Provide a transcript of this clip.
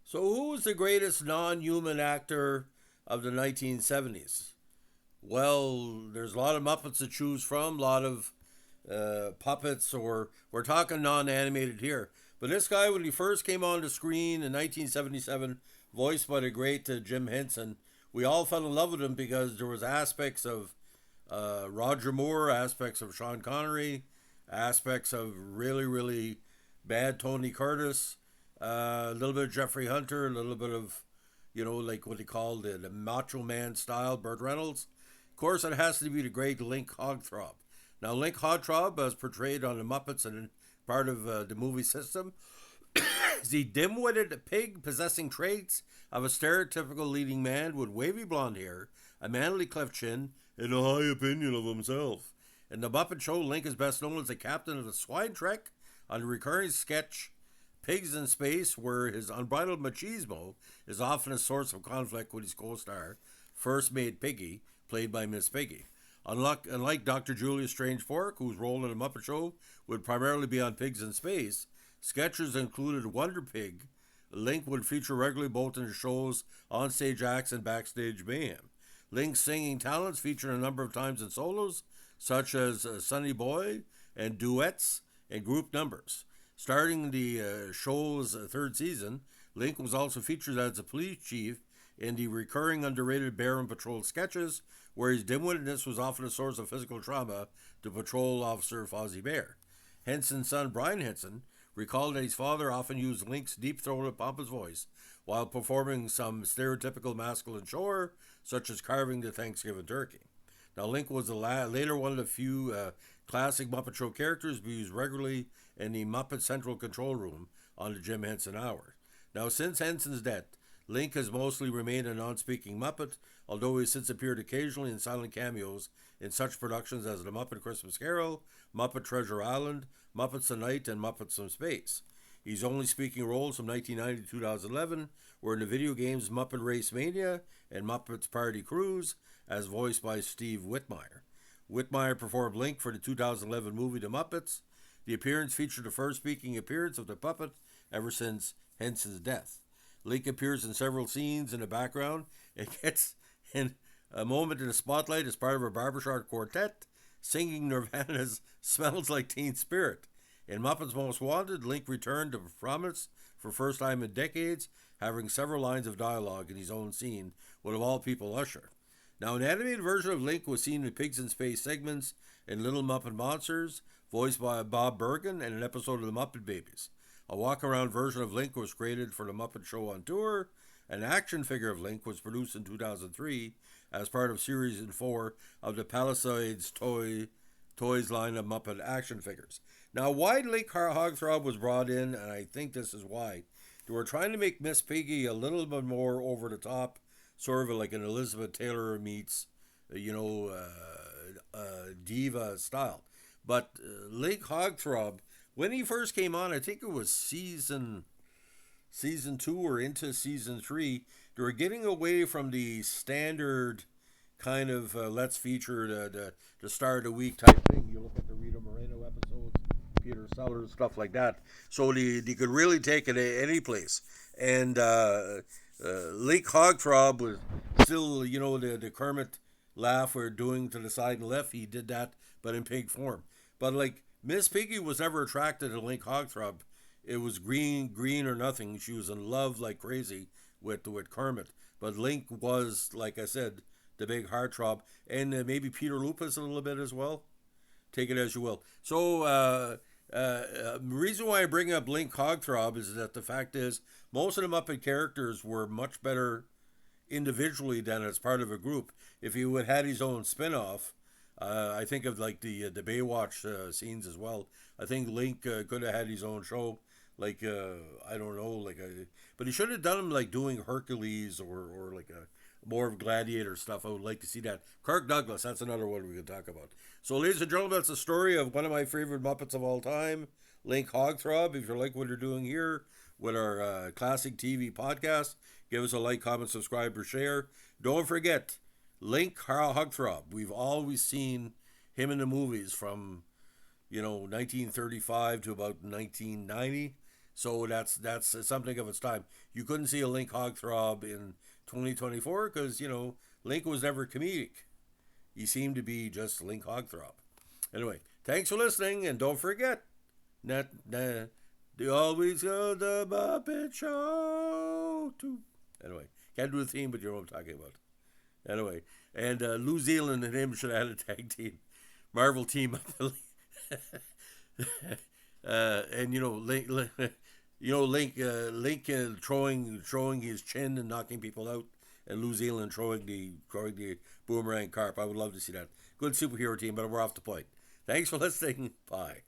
So, who was the greatest non human actor of the 1970s? Well, there's a lot of Muppets to choose from, a lot of puppets, or we're talking non animated here. But this guy, when he first came on the screen in 1977, voiced by the great Jim Henson, we all fell in love with him because there was aspects of Roger Moore, aspects of Sean Connery, aspects of really, really bad Tony Curtis, a little bit of Jeffrey Hunter, a little bit of, like what they called the Macho Man style, Burt Reynolds. Of course, it has to be the great Link Hogthrob. Now, Link Hogthrob, as portrayed on the Muppets and part of the movie system, is the dim-witted pig possessing traits of a stereotypical leading man with wavy blonde hair, a manly cleft chin, and a high opinion of himself. In the Muppet Show, Link is best known as the captain of the swine trek on the recurring sketch Pigs in Space, where his unbridled machismo is often a source of conflict with his co-star, First Mate Piggy, played by Miss Piggy. Unlike Dr. Julius Strange Fork, whose role in the Muppet Show would primarily be on Pigs in Space, sketches included Wonder Pig. Link would feature regularly both in the show's onstage acts and backstage mayhem. Link's singing talents featured a number of times in solos, such as Sunny Boy and duets and group numbers. Starting the show's third season, Link was also featured as a police chief in the recurring underrated Bear and Patrol sketches, where his dim-wittedness was often a source of physical trauma to patrol officer Fozzie Bear. Henson's son, Brian Henson, recalled that his father often used Link's deep-throated pompous voice while performing some stereotypical masculine chore, such as carving the Thanksgiving turkey. Now, Link was later one of the few classic Muppet Show characters to be used regularly in the Muppet Central Control Room on the Jim Henson Hour. Now, since Henson's death, Link has mostly remained a non-speaking Muppet, although he has since appeared occasionally in silent cameos in such productions as The Muppet Christmas Carol, Muppet Treasure Island, Muppets Tonight, and Muppets from Space. His only speaking roles from 1990 to 2011 were in the video games Muppet Race Mania and Muppets Party Cruise, as voiced by Steve Whitmire. Whitmire performed Link for the 2011 movie The Muppets. The appearance featured the first speaking appearance of the puppet ever since Henson's death. Link appears in several scenes in the background and gets in a moment in the spotlight as part of a barbershop quartet, singing Nirvana's Smells Like Teen Spirit. In Muppets Most Wanted, Link returned to prominence for first time in decades, having several lines of dialogue in his own scene with, of all people, Usher. Now, an animated version of Link was seen in Pigs in Space segments in Little Muppet Monsters, voiced by Bob Bergen, and an episode of The Muppet Babies. A walk-around version of Link was created for The Muppet Show on Tour. An action figure of Link was produced in 2003 as part of Series 4 of the Palisades Toys line of Muppet action figures. Now, why Link Hogthrob was brought in, and I think this is why, they were trying to make Miss Piggy a little bit more over the top, sort of like an Elizabeth Taylor meets, diva style. But Link Hogthrob, when he first came on, I think it was season 2 or into season 3, they were getting away from the standard kind of let's feature the star of the week type thing. You look at the Rita Moreno episodes, Peter Sellers, stuff like that. So they could really take it any place. And Link Hogthrob was still, the Kermit laugh we're doing to the side and left. He did that, but in pig form. But like Miss Piggy was never attracted to Link Hogthrob. It was green or nothing. She was in love like crazy with Kermit. But Link was, like I said, the big heartthrob, and maybe Peter Lupus a little bit as well. Take it as you will. So, the reason why I bring up Link Hogthrob is that the fact is most of the Muppet characters were much better individually than as part of a group. If he would had his own spin-off, I think of like the Baywatch scenes as well. I think Link could have had his own show. Like I don't know, but he should have done him like doing Hercules or like a more of gladiator stuff. I would like to see that. Kirk Douglas, that's another one we could talk about. So, ladies and gentlemen, that's the story of one of my favorite Muppets of all time, Link Hogthrob. If you like what you're doing here with our classic TV podcast, give us a like, comment, subscribe, or share. Don't forget, Link Hogthrob. We've always seen him in the movies from 1935 to about 1990. So that's something of its time. You couldn't see a Link Hogthrob in 2024 because Link was never comedic. He seemed to be just Link Hogthrob. Anyway, thanks for listening, and don't forget, they always go the Muppet Show. Anyway, can't do a theme, but you know what I'm talking about. Anyway, and New Zealand and him should have had a tag team, Marvel team up. And Link throwing his chin and knocking people out, and New Zealand throwing the boomerang carp. I would love to see that. Good superhero team, but we're off the point. Thanks for listening. Bye.